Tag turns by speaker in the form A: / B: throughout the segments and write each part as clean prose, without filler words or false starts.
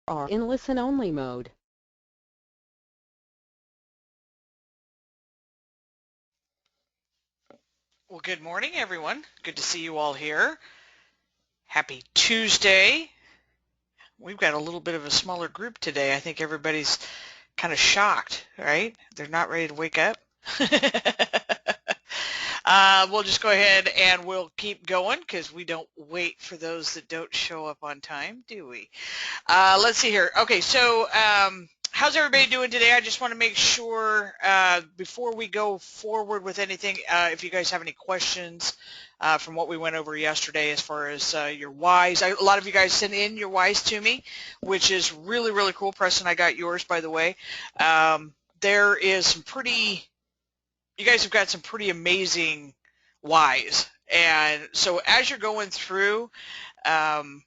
A: are in listen-only mode.
B: Well, good morning, everyone. Good to see you all here. Happy Tuesday. We've got a little bit of a smaller group today. I think everybody's kind of shocked, right? They're not ready to wake up. We'll just go ahead and we'll keep going because we don't wait for those that don't show up on time, do we? Let's see here. Okay, so how's everybody doing today? I just want to make sure before we go forward with anything, if you guys have any questions from what we went over yesterday as far as your whys. A lot of you guys sent in your whys to me, which is really, really cool. Preston, I got yours, by the way. There is some pretty, you guys have got some pretty amazing whys. And so as you're going through, um,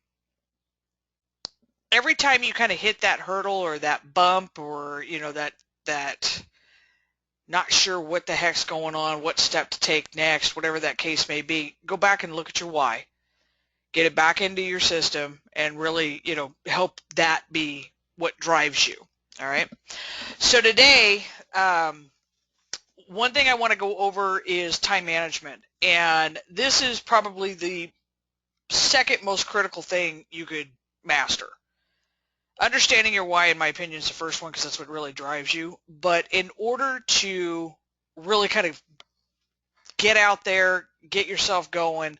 B: every time you kind of hit that hurdle or that bump or that not sure what the heck's going on, what step to take next, whatever that case may be, go back and look at your why, get it back into your system, and really help that be what drives you. All right, so today one thing I want to go over is time management, and this is probably the second most critical thing you could master. Understanding your why, in my opinion, is the first one because that's what really drives you. But in order to really kind of get out there, get yourself going,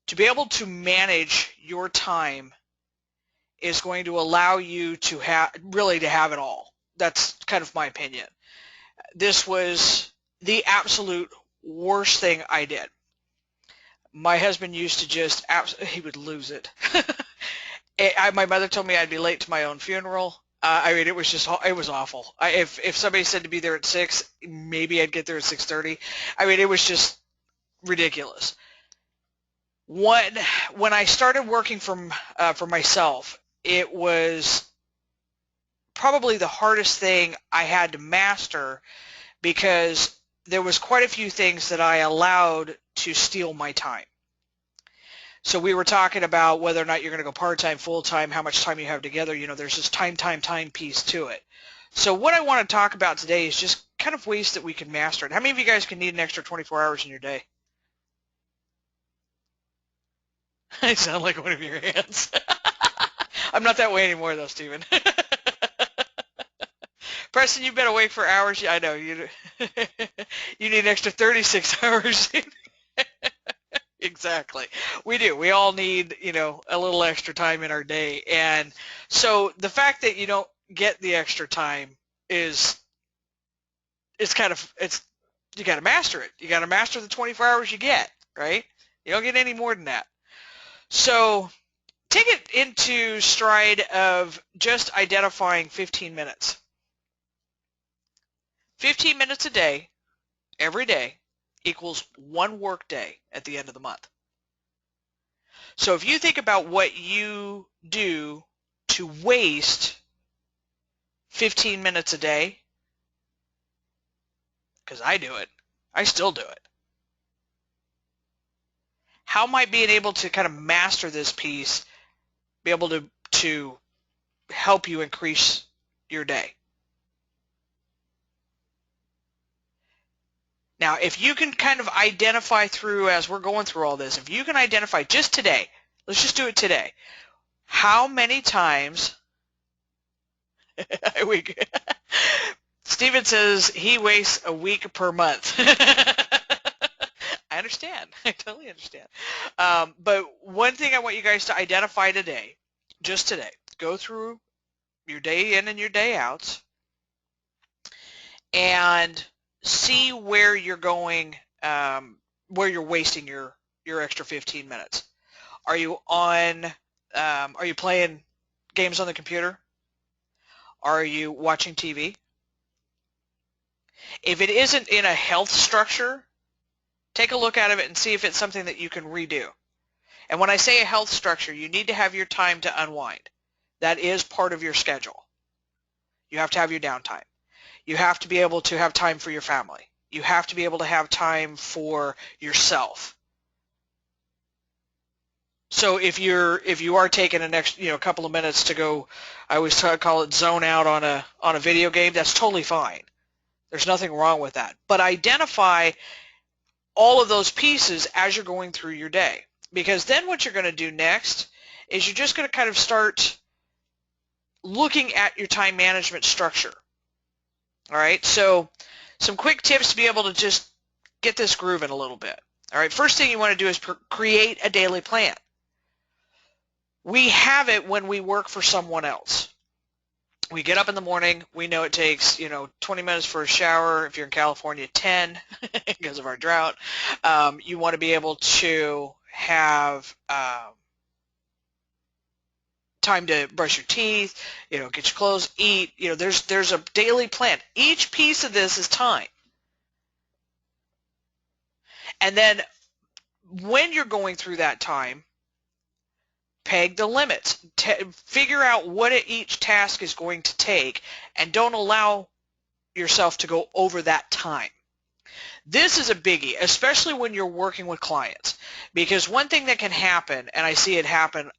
B: to be able to manage your time is going to allow you to have really to have it all. That's kind of my opinion. This was the absolute worst thing I did. My husband used to just, he would lose it. My mother told me I'd be late to my own funeral. I mean, it was just, it was awful. If somebody said to be there at 6, maybe I'd get there at 6:30. I mean, it was just ridiculous. When I started working for myself, it was probably the hardest thing I had to master because there was quite a few things that I allowed to steal my time. So we were talking about whether or not you're going to go part-time, full-time, how much time you have together. There's this time piece to it. So what I want to talk about today is just kind of ways that we can master it. How many of you guys can need an extra 24 hours in your day? I sound like one of your hands. I'm not that way anymore, though, Stephen. Preston, you've been awake for hours. I know you. You need an extra 36 hours. Exactly. We do. We all need, a little extra time in our day. And so the fact that you don't get the extra time is, it's kind of, you got to master it. You got to master the 24 hours you get, right? You don't get any more than that. So take it into stride of just identifying 15 minutes. 15 minutes a day, every day, equals one work day at the end of the month. So if you think about what you do to waste 15 minutes a day, because I do it, I still do it. How might being able to kind of master this piece be able to help you increase your day? Now, if you can kind of identify through, as we're going through all this, if you can identify just today, let's just do it today, how many times Steven says he wastes a week per month. I understand. I totally understand. But one thing I want you guys to identify today, just today, go through your day in and your day outs and see where you're going, where you're wasting your extra 15 minutes. Are you playing games on the computer? Are you watching TV? If it isn't in a health structure, take a look at it and see if it's something that you can redo. And when I say a health structure, you need to have your time to unwind. That is part of your schedule. You have to have your downtime. You have to be able to have time for your family. You have to be able to have time for yourself. So if you are taking a next couple of minutes to go, I always call it zone out on a video game, that's totally fine. There's nothing wrong with that. But identify all of those pieces as you're going through your day. Because then what you're going to do next is you're just going to kind of start looking at your time management structure. All right, so some quick tips to be able to just get this grooving a little bit. All right, first thing you want to do is create a daily plan. We have it when we work for someone else. We get up in the morning, we know it takes 20 minutes for a shower. If you're in California, 10 because of our drought. You want to be able to have time to brush your teeth, get your clothes, eat. There's a daily plan. Each piece of this is time. And then when you're going through that time, peg the limits. Figure out what each task is going to take, and don't allow yourself to go over that time. This is a biggie, especially when you're working with clients, because one thing that can happen, and I see it happen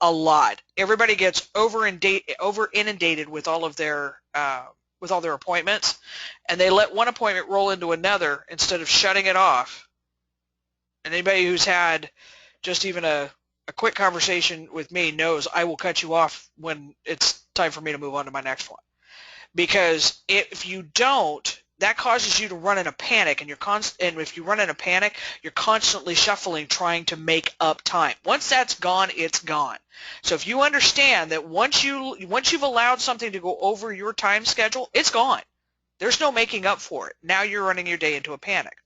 B: a lot, everybody gets over inundated with all their appointments, and they let one appointment roll into another instead of shutting it off. And anybody who's had just even a quick conversation with me knows I will cut you off when it's time for me to move on to my next one. Because if you don't, that causes you to run in a panic, and if you run in a panic, you're constantly shuffling, trying to make up time. Once that's gone, it's gone. So if you understand that once you've allowed something to go over your time schedule, it's gone. There's no making up for it. Now you're running your day into a panic.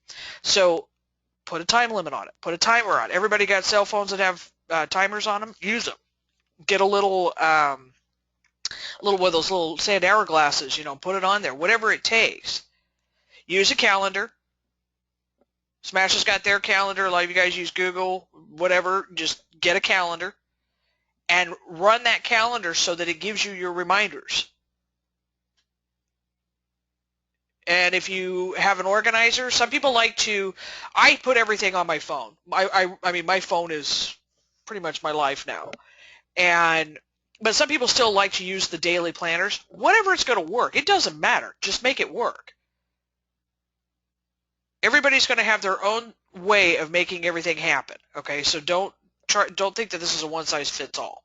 B: So put a time limit on it. Put a timer on it. Everybody got cell phones that have timers on them? Use them. Get a little one of those little sand hourglasses, put it on there, whatever it takes. Use a calendar. Smash has got their calendar. A lot of you guys use Google, whatever. Just get a calendar and run that calendar so that it gives you your reminders. And if you have an organizer, some people I put everything on my phone. I mean, my phone is pretty much my life now. But some people still like to use the daily planners. Whatever it's going to work, it doesn't matter. Just make it work. Everybody's going to have their own way of making everything happen. Okay, so don't think that this is a one-size-fits-all.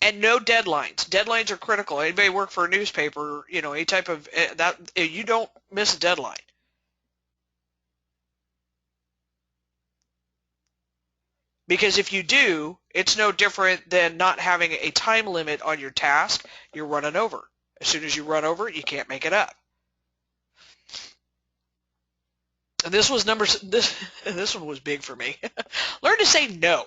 B: And no deadlines. Deadlines are critical. Anybody work for a newspaper, any type of that, you don't miss a deadline. Because if you do, it's no different than not having a time limit on your task. You're running over. As soon as you run over, you can't make it up. And this one was big for me. Learn to say no.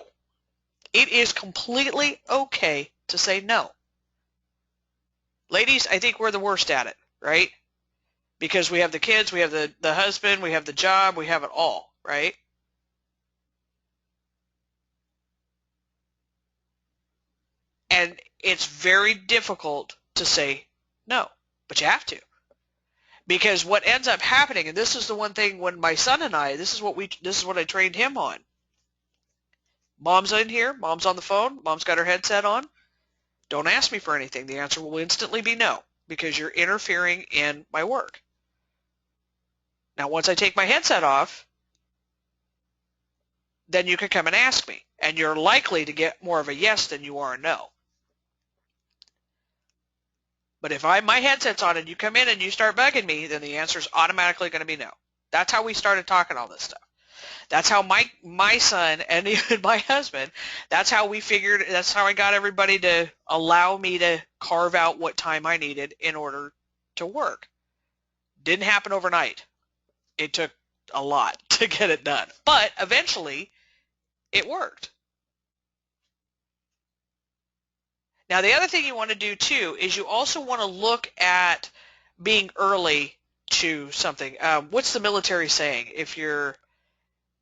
B: It is completely okay to say no. Ladies, I think we're the worst at it, right? Because we have the kids, we have the husband, we have the job, we have it all, right? And it's very difficult to say no, but you have to. Because what ends up happening, and this is the one thing when my son and I, this is what I trained him on. Mom's in here, mom's on the phone, mom's got her headset on. Don't ask me for anything. The answer will instantly be no, because you're interfering in my work. Now, once I take my headset off, then you can come and ask me, and you're likely to get more of a yes than you are a no. But if my headset's on and you come in and you start bugging me, then the answer is automatically going to be no. That's how we started talking all this stuff. That's how my son and even my husband, that's how I got everybody to allow me to carve out what time I needed in order to work. Didn't happen overnight. It took a lot to get it done. But eventually, it worked. Now, the other thing you want to do, too, is you also want to look at being early to something. What's the military saying? If you're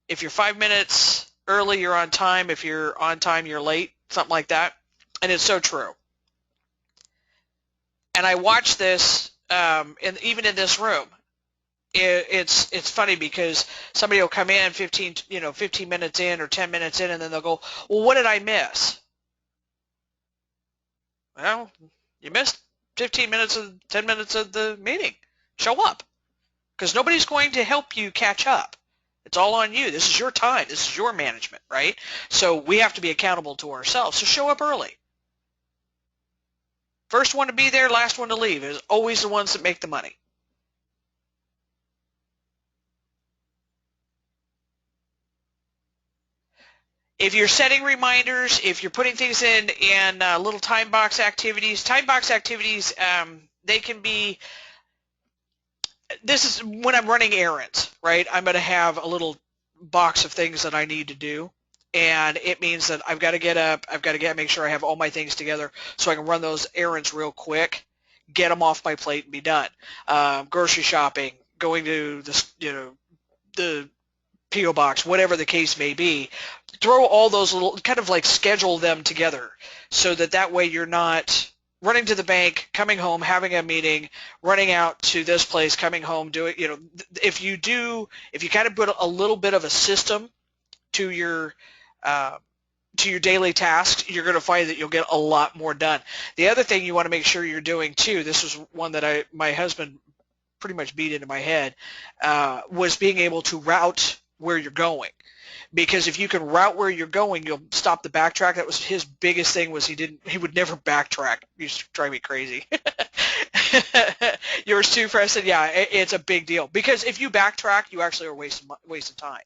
B: 5 minutes early, you're on time. If you're on time, you're late, something like that. And it's so true. And I watch this, even in this room. It's funny because somebody will come in 15 minutes in or 10 minutes in, and then they'll go, well, what did I miss? Well, you missed 15 minutes of 10 minutes of the meeting. Show up, because nobody's going to help you catch up. It's all on you. This is your time. This is your management, right? So we have to be accountable to ourselves. So show up early. First one to be there, last one to leave is always the ones that make the money. If you're setting reminders, if you're putting things in little time box activities, they can be, this is when I'm running errands, right? I'm going to have a little box of things that I need to do. And it means that I've got to get up, make sure I have all my things together so I can run those errands real quick, get them off my plate and be done. Grocery shopping, going to the P.O. box, whatever the case may be, throw all those little, kind of like schedule them together so that way you're not running to the bank, coming home, having a meeting, running out to this place, coming home, doing, if you kind of put a little bit of a system to your daily tasks, you're going to find that you'll get a lot more done. The other thing you want to make sure you're doing too, this was one that my husband pretty much beat into my head, was being able to route where you're going. Because if you can route where you're going, you'll stop the backtrack. That was his biggest thing, was he would never backtrack. He used to drive me crazy. Yours too, Preston? Yeah, it's a big deal. Because if you backtrack, you actually are wasting time.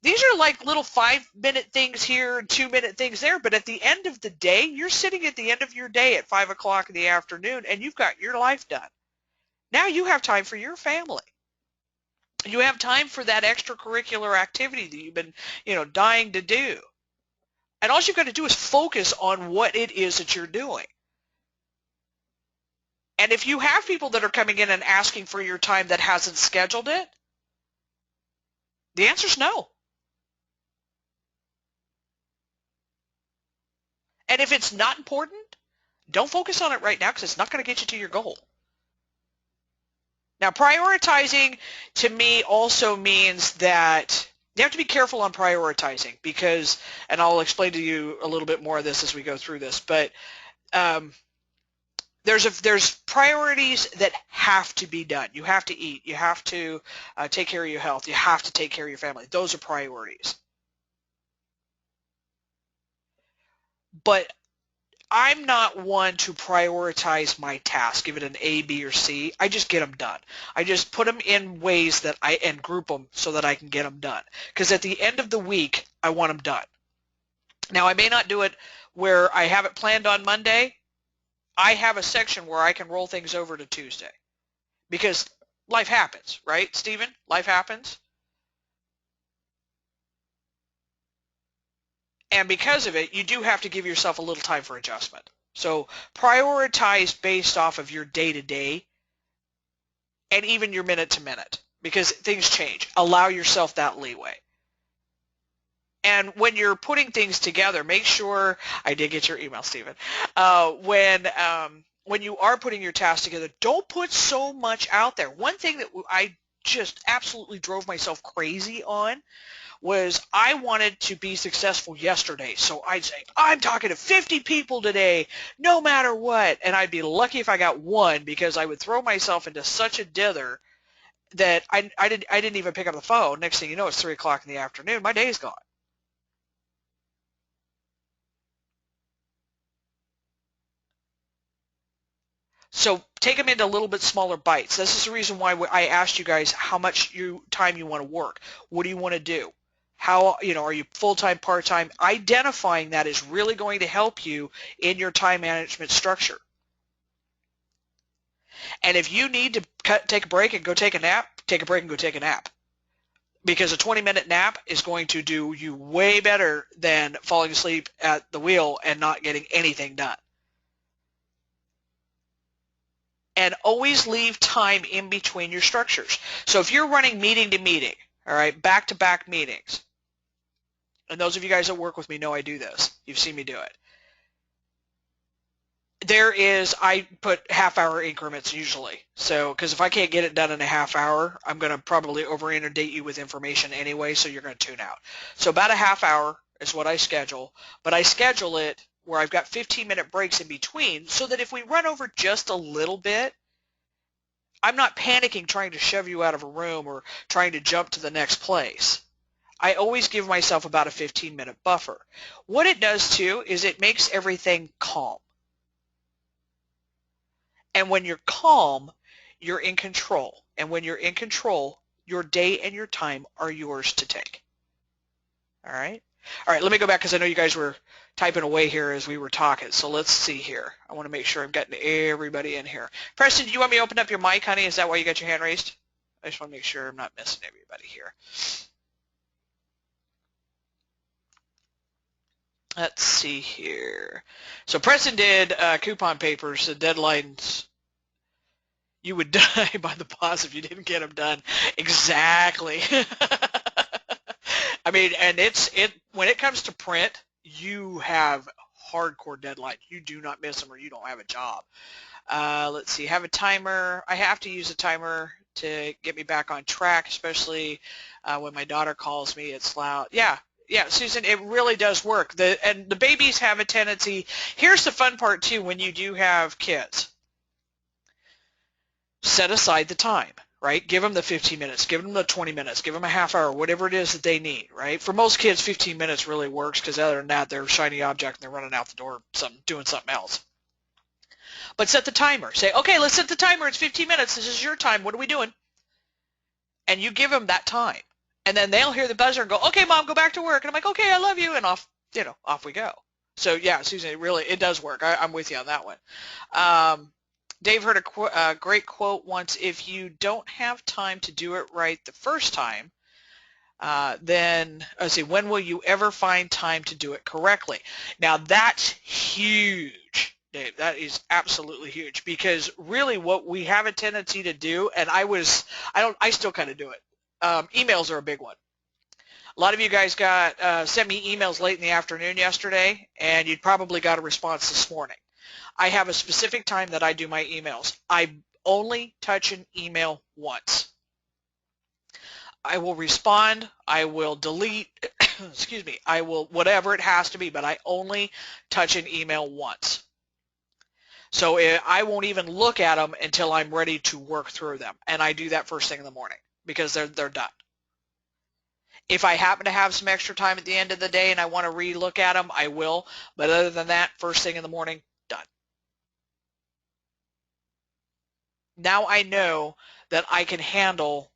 B: These are like little 5-minute things here and 2-minute things there, but at the end of the day, you're sitting at the end of your day at 5 o'clock in the afternoon, and you've got your life done. Now you have time for your family. You have time for that extracurricular activity that you've been, dying to do. And all you've got to do is focus on what it is that you're doing. And if you have people that are coming in and asking for your time that hasn't scheduled it, the answer is no. And if it's not important, don't focus on it right now, because it's not going to get you to your goal. Now, prioritizing to me also means that you have to be careful on prioritizing, because, and I'll explain to you a little bit more of this as we go through this, but there's priorities that have to be done. You have to eat. You have to take care of your health. You have to take care of your family. Those are priorities. But I'm not one to prioritize my task, give it an A, B, or C. I just get them done. I just put them in ways and group them so that I can get them done. Because at the end of the week, I want them done. Now, I may not do it where I have it planned on Monday. I have a section where I can roll things over to Tuesday. Because life happens, right, Stephen? Life happens. And because of it, you do have to give yourself a little time for adjustment. So prioritize based off of your day-to-day and even your minute-to-minute, because things change. Allow yourself that leeway. And when you're putting things together, make sure, I did get your email, Stephen, when you are putting your tasks together, don't put so much out there. One thing that I just absolutely drove myself crazy on was I wanted to be successful yesterday. So I'd say, I'm talking to 50 people today, no matter what. And I'd be lucky if I got one, because I would throw myself into such a dither that I didn't even pick up the phone. Next thing you know, it's 3 o'clock in the afternoon. My day's gone. So take them into a little bit smaller bites. This is the reason why I asked you guys how much time you want to work. What do you want to do? How, are you full-time, part-time? Identifying that is really going to help you in your time management structure. And if you need to take a break and go take a nap, take a break and go take a nap. Because a 20-minute nap is going to do you way better than falling asleep at the wheel and not getting anything done. And always leave time in between your structures. So if you're running meeting to meeting, all right, back-to-back meetings, and those of you guys that work with me know I do this. You've seen me do it. I put half-hour increments usually. So, because if I can't get it done in a half hour, I'm going to probably over-inundate you with information anyway, so you're going to tune out. So about a half hour is what I schedule, but I schedule it where I've got 15-minute breaks in between so that if we run over just a little bit, I'm not panicking trying to shove you out of a room or trying to jump to the next place. I always give myself about a 15-minute buffer. What it does too is it makes everything calm. And when you're calm, you're in control. And when you're in control, your day and your time are yours to take. All right? All right, let me go back because I know you guys were typing away here as we were talking. So let's see here. I want to make sure I'm getting everybody in here. Preston, do you want me to open up your mic, honey? Is that why you got your hand raised? I just want to make sure I'm not missing everybody here. Let's see here. So Preston did coupon papers, the deadlines. You would die by the boss if you didn't get them done. Exactly. I mean, and when it comes to print, you have hardcore deadlines. You do not miss them or you don't have a job. Let's see, have a timer. I have to use a timer to get me back on track, especially when my daughter calls me. It's loud. Yeah, Susan, it really does work. And the babies have a tendency. Here's the fun part too when you do have kids. Set aside the time, right? Give them the 15 minutes, give them the 20 minutes, give them a half hour, whatever it is that they need, right? For most kids, 15 minutes really works because other than that, they're a shiny object and they're running out the door doing something else. But set the timer. Say, okay, let's set the timer. It's 15 minutes. This is your time. What are we doing? And you give them that time. And then they'll hear the buzzer and go, okay, Mom, go back to work. And I'm like, okay, I love you. And off we go. So, yeah, Susan, it does work. I'm with you on that one. Dave heard a great quote once, if you don't have time to do it right the first time, then, let's see, when will you ever find time to do it correctly? Now, that's huge, Dave. That is absolutely huge because really what we have a tendency to do, and I still kind of do it. Emails are a big one. A lot of you guys sent me emails late in the afternoon yesterday, and you probably got a response this morning. I have a specific time that I do my emails. I only touch an email once. I will respond, I will delete, excuse me, I will whatever it has to be, but I only touch an email once. So I won't even look at them until I'm ready to work through them, and I do that first thing in the morning because they're done. If I happen to have some extra time at the end of the day and I want to re-look at them, I will, but other than that, first thing in the morning, done. Now I know that I can handle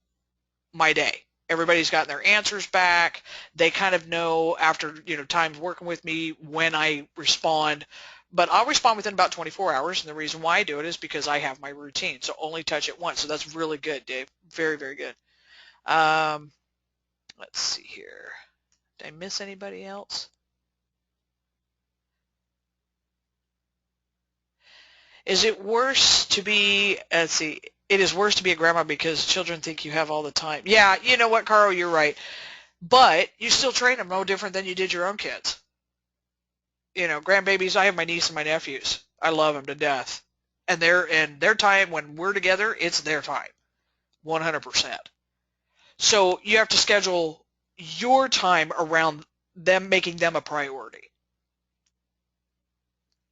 B: my day. Everybody's gotten their answers back. They kind of know after time working with me when I respond, but I'll respond within about 24 hours. And the reason why I do it is because I have my routine. So only touch it once. So that's really good, Dave. Very, very good. Let's see here. Did I miss anybody else? Is it worse to be, let's see, it is worse to be a grandma because children think you have all the time. Yeah, you know what, Carl, you're right. But you still train them no different than you did your own kids. Grandbabies, I have my niece and my nephews. I love them to death. And their time when we're together, it's their time, 100%. So you have to schedule your time around them, making them a priority.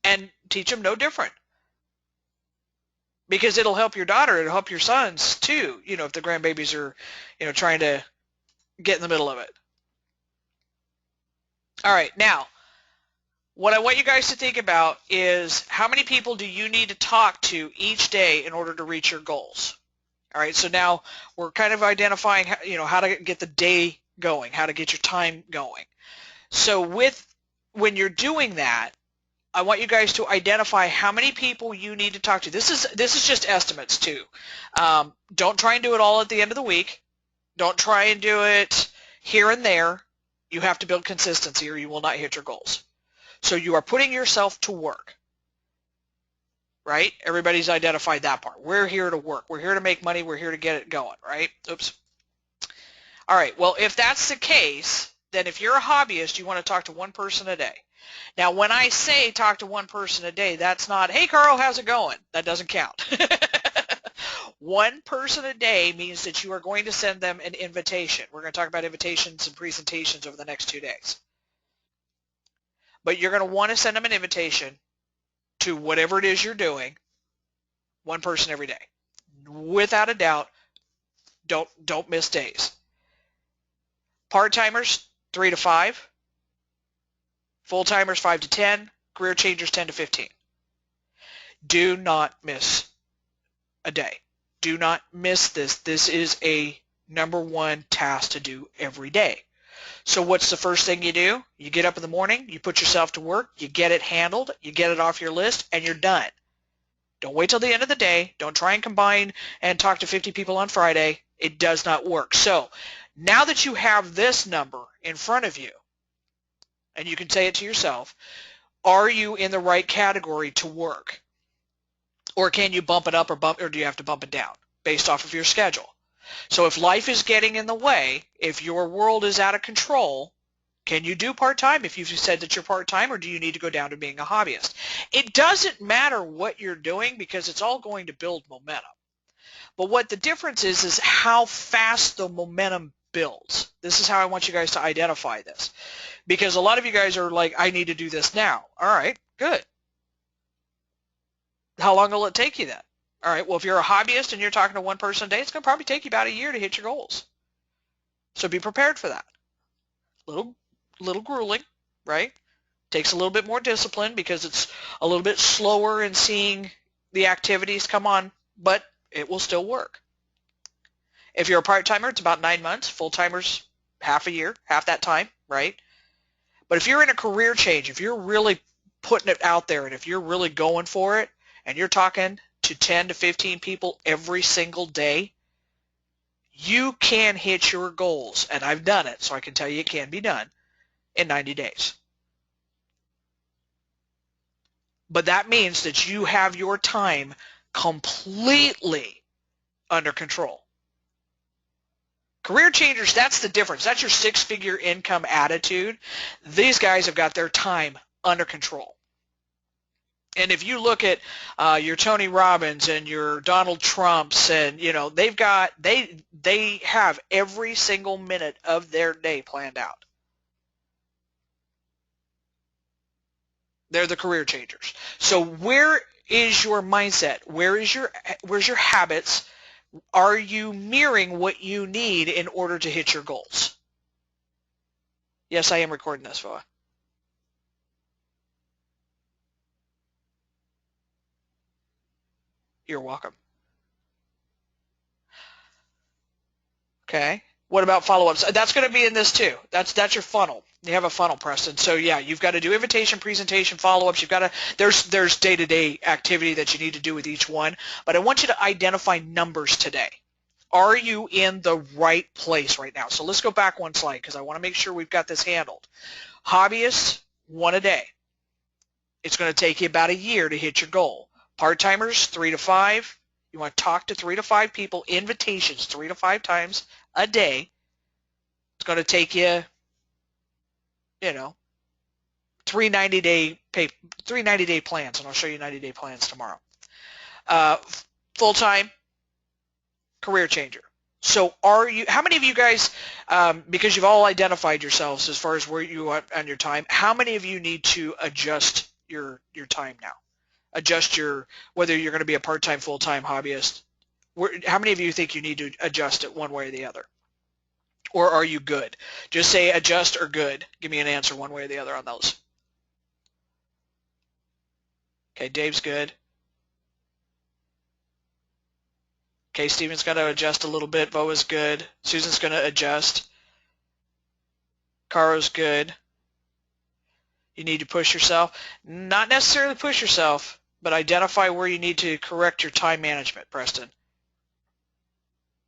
B: And teach them no different. Because it'll help your daughter, it'll help your sons too, if the grandbabies are, trying to get in the middle of it. All right, now, what I want you guys to think about is how many people do you need to talk to each day in order to reach your goals? All right, so now we're kind of identifying, how to get the day going, how to get your time going. So when you're doing that, I want you guys to identify how many people you need to talk to. This is just estimates too. Don't try and do it all at the end of the week. Don't try and do it here and there. You have to build consistency or you will not hit your goals. So you are putting yourself to work, right? Everybody's identified that part. We're here to work. We're here to make money. We're here to get it going, right? Oops. All right, well, if that's the case, then if you're a hobbyist, you want to talk to one person a day. Now, when I say talk to one person a day, that's not, hey, Carl, how's it going? That doesn't count. One person a day means that you are going to send them an invitation. We're going to talk about invitations and presentations over the next 2 days. But you're going to want to send them an invitation to whatever it is you're doing, one person every day. Without a doubt, don't miss days. Part-timers, 3 to 5. Full-timers, 5 to 10. Career changers, 10 to 15. Do not miss a day. Do not miss this. This is a number one task to do every day. So what's the first thing you do? You get up in the morning, you put yourself to work, you get it handled, you get it off your list, and you're done. Don't wait till the end of the day. Don't try and combine and talk to 50 people on Friday. It does not work. So now that you have this number in front of you, and you can say it to yourself, are you in the right category to work? Or can you bump it up or do you have to bump it down based off of your schedule? So if life is getting in the way, if your world is out of control, can you do part-time if you've said that you're part-time, or do you need to go down to being a hobbyist? It doesn't matter what you're doing because it's all going to build momentum. But what the difference is how fast the momentum builds. This is how I want you guys to identify this. Because a lot of you guys are like, I need to do this now. All right, good. How long will it take you then? All right, well, if you're a hobbyist and you're talking to one person a day, it's going to probably take you about a year to hit your goals. So be prepared for that. Little grueling, right? Takes a little bit more discipline because it's a little bit slower in seeing the activities come on, but it will still work. If you're a part-timer, it's about 9 months. Full-timers, half a year, half that time, right? But if you're in a career change, if you're really putting it out there and if you're really going for it and you're talking to 10 to 15 people every single day, you can hit your goals. And I've done it, so I can tell you it can be done in 90 days. But that means that you have your time completely under control. Career changers, that's the difference. That's your six-figure income attitude. These guys have got their time under control. And if you look at your Tony Robbins and your Donald Trumps, and they have every single minute of their day planned out. They're the career changers. So where is your mindset? Where's your habits? Are you mirroring what you need in order to hit your goals? Yes, I am recording this, Voa. You're welcome. Okay. What about follow-ups? That's going to be in this too. That's your funnel. You have a funnel, Preston. So yeah, you've got to do invitation, presentation, follow-ups. You've got to there's day-to-day activity that you need to do with each one. But I want you to identify numbers today. Are you in the right place right now? So let's go back one slide because I want to make sure we've got this handled. Hobbyists, 1 a day. It's going to take you about a year to hit your goal. Part-timers, 3 to 5. You want to talk to 3 to 5 people, invitations 3 to 5 times a day. It's going to take you, 3 90-day plans, and I'll show you 90-day plans tomorrow. Full-time, career changer. So how many of you guys, because you've all identified yourselves as far as where you are on your time, how many of you need to adjust your time now? Adjust whether you're going to be a part-time, full-time hobbyist. How many of you think you need to adjust it one way or the other? Or are you good? Just say adjust or good. Give me an answer one way or the other on those. Okay, Dave's good. Okay, Steven's got to adjust a little bit. Voa's good. Susan's going to adjust. Caro's good. You need to push yourself. Not necessarily push yourself, but identify where you need to correct your time management, Preston.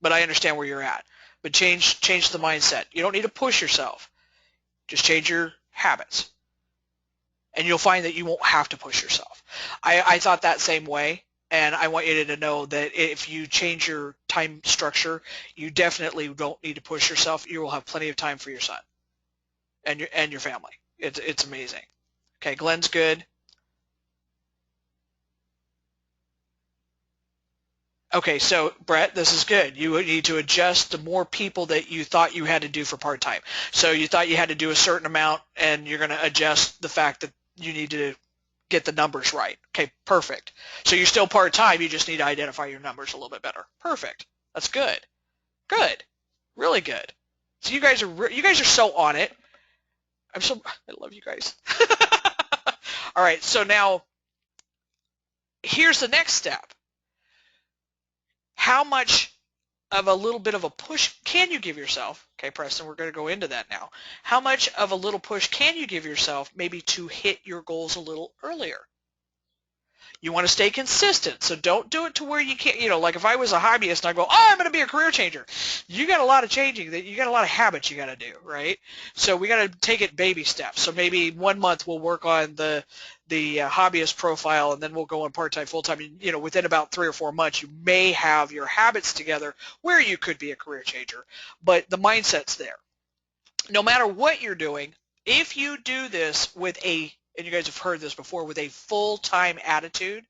B: But I understand where you're at. But change the mindset. You don't need to push yourself. Just change your habits. And you'll find that you won't have to push yourself. I thought that same way, and I want you to know that if you change your time structure, you definitely don't need to push yourself. You will have plenty of time for your son and your family. It's amazing. Okay, Glenn's good. Okay, so Brett, this is good. You need to adjust the more people that you thought you had to do for part-time. So you thought you had to do a certain amount, and you're going to adjust the fact that you need to get the numbers right. Okay, perfect. So you're still part-time. You just need to identify your numbers a little bit better. Perfect. That's good. Good. Really good. So you guys are so on it. I love you guys. All right, so now here's the next step. How much of a little bit of a push can you give yourself? Okay, Preston, we're going to go into that now. How much of a little push can you give yourself maybe to hit your goals a little earlier? You want to stay consistent, so don't do it to where you can't, like if I was a hobbyist and I go, oh, I'm going to be a career changer. You got a lot of changing, you got a lot of habits you got to do, right? So we got to take it baby steps. So maybe 1 month we'll work on the hobbyist profile, and then we'll go on part-time, full-time. Within about 3 or 4 months, you may have your habits together where you could be a career changer, but the mindset's there. No matter what you're doing, if you do this with and you guys have heard this before, with a full-time attitude,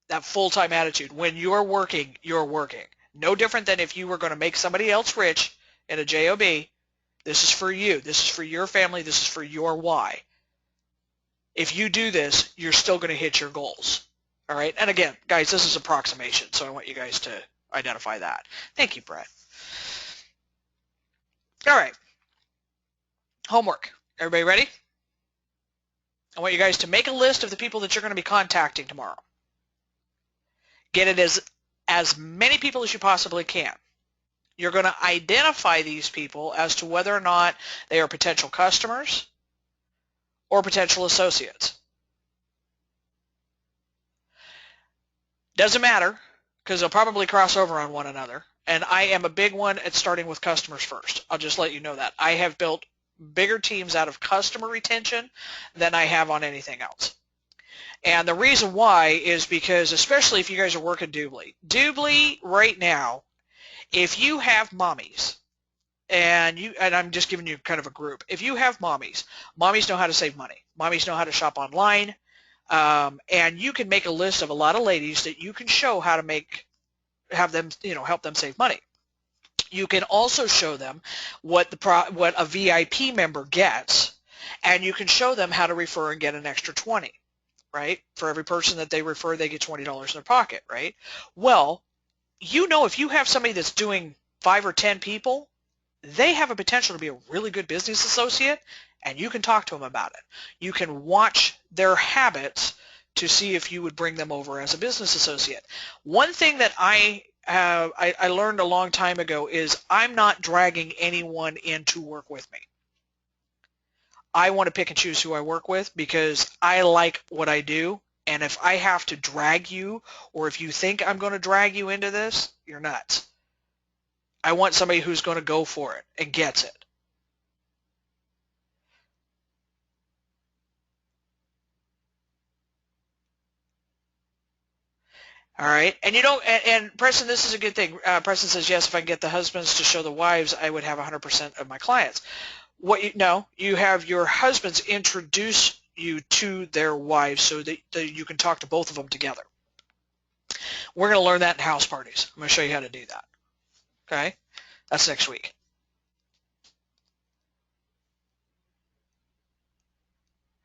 B: that full-time attitude, when you're working, you're working. No different than if you were going to make somebody else rich in a job. This is for you. This is for your family. This is for your why. If you do this, you're still going to hit your goals. All right? And again, guys, this is approximation, so I want you guys to identify that. Thank you, Brett. All right. Homework. Everybody ready? I want you guys to make a list of the people that you're going to be contacting tomorrow. Get it as many people as you possibly can. You're going to identify these people as to whether or not they are potential customers or potential associates. Doesn't matter, because they'll probably cross over on one another. And I am a big one at starting with customers first. I'll just let you know that. I have built bigger teams out of customer retention than I have on anything else. And the reason why is because, especially if you guys are working Doobly right now, if you have mommies, and I'm just giving you kind of a group, if you have mommies know how to save money. Mommies know how to shop online. And you can make a list of a lot of ladies that you can show how to have them, help them save money. You can also show them what a VIP member gets, and you can show them how to refer and get an extra 20, right? For every person that they refer, they get $20 in their pocket, right? Well, if you have somebody that's doing 5 or 10 people, they have a potential to be a really good business associate, and you can talk to them about it. You can watch their habits to see if you would bring them over as a business associate. One thing that I learned a long time ago is I'm not dragging anyone in to work with me. I want to pick and choose who I work with because I like what I do, and if I have to drag you, or if you think I'm going to drag you into this, you're nuts. I want somebody who's going to go for it and gets it. All right, and Preston, this is a good thing. Preston says, yes, if I can get the husbands to show the wives, I would have 100% of my clients. You have your husbands introduce you to their wives so that you can talk to both of them together. We're going to learn that in house parties. I'm going to show you how to do that. Okay, that's next week.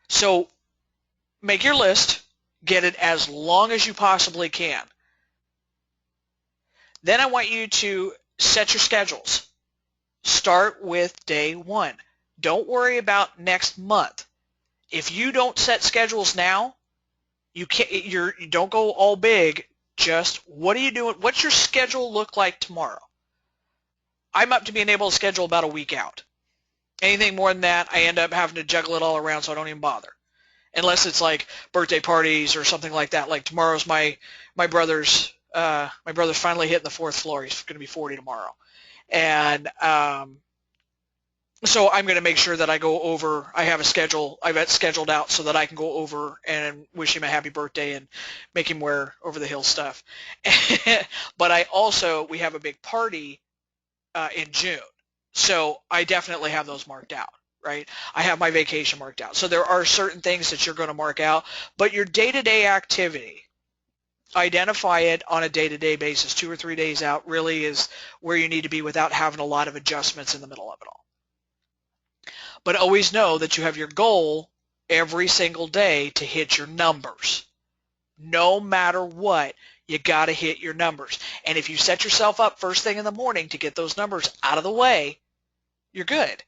B: So make your list, get it as long as you possibly can. Then I want you to set your schedules. Start with day 1. Don't worry about next month. If you don't set schedules now, you don't go all big. Just what are you doing? What's your schedule look like tomorrow? I'm up to being able to schedule about a week out. Anything more than that, I end up having to juggle it all around, so I don't even bother. Unless it's like birthday parties or something like that. Like tomorrow's my brother's finally hitting the 4th floor. He's going to be 40 tomorrow. And so I'm going to make sure that I go over. I have it scheduled out so that I can go over and wish him a happy birthday and make him wear over the hill stuff. But we have a big party in June, so I definitely have those marked out, right? I have my vacation marked out. So there are certain things that you're going to mark out, but your day-to-day activity, identify it on a day-to-day basis. 2 or 3 days out really is where you need to be without having a lot of adjustments in the middle of it all. But always know that you have your goal every single day to hit your numbers. No matter what, you got to hit your numbers. And if you set yourself up first thing in the morning to get those numbers out of the way, you're good.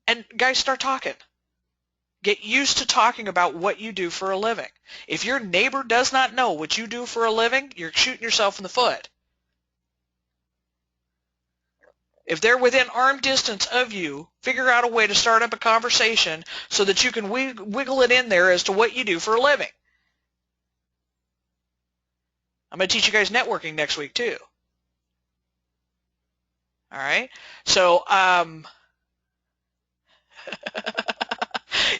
B: And guys, start talking. Get used to talking about what you do for a living. If your neighbor does not know what you do for a living, you're shooting yourself in the foot. If they're within arm distance of you, figure out a way to start up a conversation so that you can wiggle it in there as to what you do for a living. I'm going to teach you guys networking next week too. All right? So,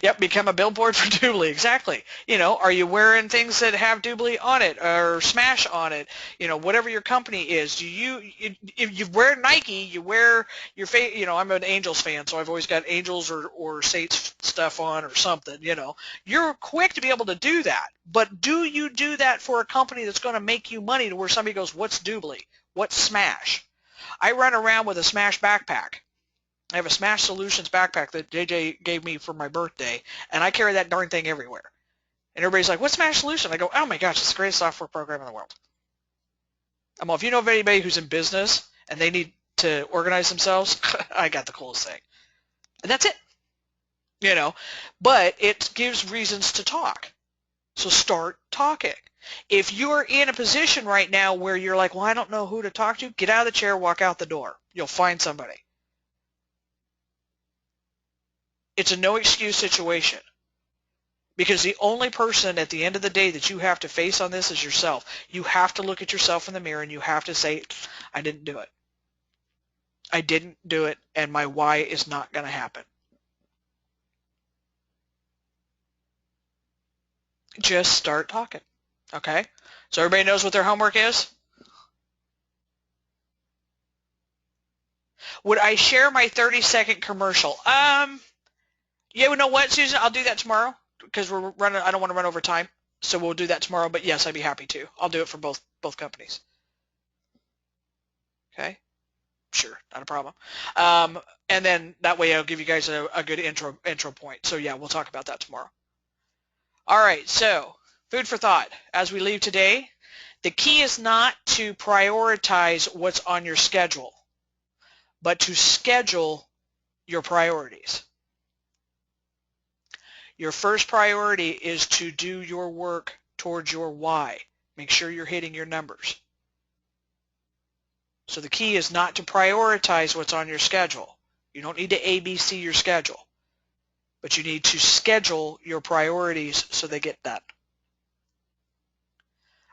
B: yep, become a billboard for Doobly. Exactly. You know, are you wearing things that have Doobly on it or Smash on it? You know, whatever your company is. If you wear Nike, you wear your you know, I'm an Angels fan, so I've always got Angels or Saints stuff on or something, you know. You're quick to be able to do that. But do you do that for a company that's going to make you money to where somebody goes, what's Doobly? What's Smash? I run around with a Smash backpack. I have a Smash Solutions backpack that JJ gave me for my birthday, and I carry that darn thing everywhere. And everybody's like, what's Smash Solution? I go, oh my gosh, it's the greatest software program in the world. Well, if you know of anybody who's in business and they need to organize themselves, I got the coolest thing. And that's it. You know, but it gives reasons to talk. So start talking. If you're in a position right now where you're like, well, I don't know who to talk to, get out of the chair, walk out the door. You'll find somebody. It's a no excuse situation because the only person at the end of the day that you have to face on this is yourself. You have to look at yourself in the mirror and you have to say, I didn't do it. I didn't do it, and my why is not going to happen. Just start talking, okay? So everybody knows what their homework is? Would I share my 30-second commercial? Yeah, you know what, Susan? I'll do that tomorrow because we're running. I don't want to run over time, so we'll do that tomorrow. But yes, I'd be happy to. I'll do it for both companies. Okay, sure, not a problem. And then that way I'll give you guys a good intro point. So yeah, we'll talk about that tomorrow. All right, so food for thought as we leave today. The key is not to prioritize what's on your schedule, but to schedule your priorities. Your first priority is to do your work towards your why. Make sure you're hitting your numbers. So the key is not to prioritize what's on your schedule. You don't need to ABC your schedule, but you need to schedule your priorities so they get done.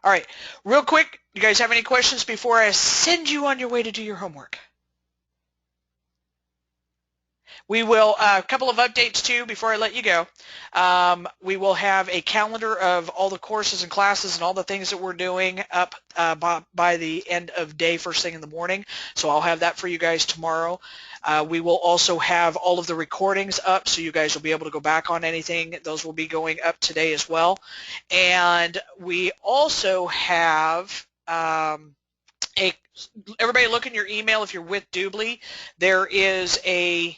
B: All right, real quick, you guys have any questions before I send you on your way to do your homework? We will, a couple of updates too before I let you go. We will have a calendar of all the courses and classes and all the things that we're doing up by the end of day, first thing in the morning. So I'll have that for you guys tomorrow. We will also have all of the recordings up so you guys will be able to go back on anything. Those will be going up today as well. And we also have everybody look in your email if you're with Doobly. There is a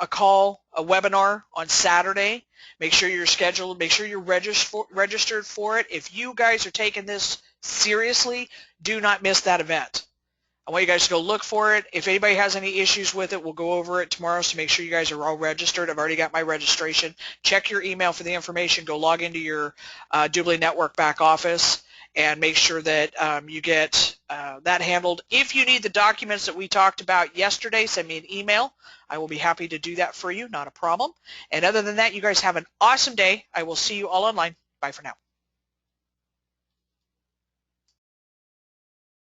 B: call, a webinar on Saturday. Make sure you're scheduled. Make sure you're registered for it. If you guys are taking this seriously, do not miss that event. I want you guys to go look for it. If anybody has any issues with it, we'll go over it tomorrow, so make sure you guys are all registered. I've already got my registration. Check your email for the information. Go log into your Doobly Network back office and make sure that you get that handled. If you need the documents that we talked about yesterday, send me an email. I will be happy to do that for you, not a problem. And other than that, you guys have an awesome day. I will see you all online. Bye for now.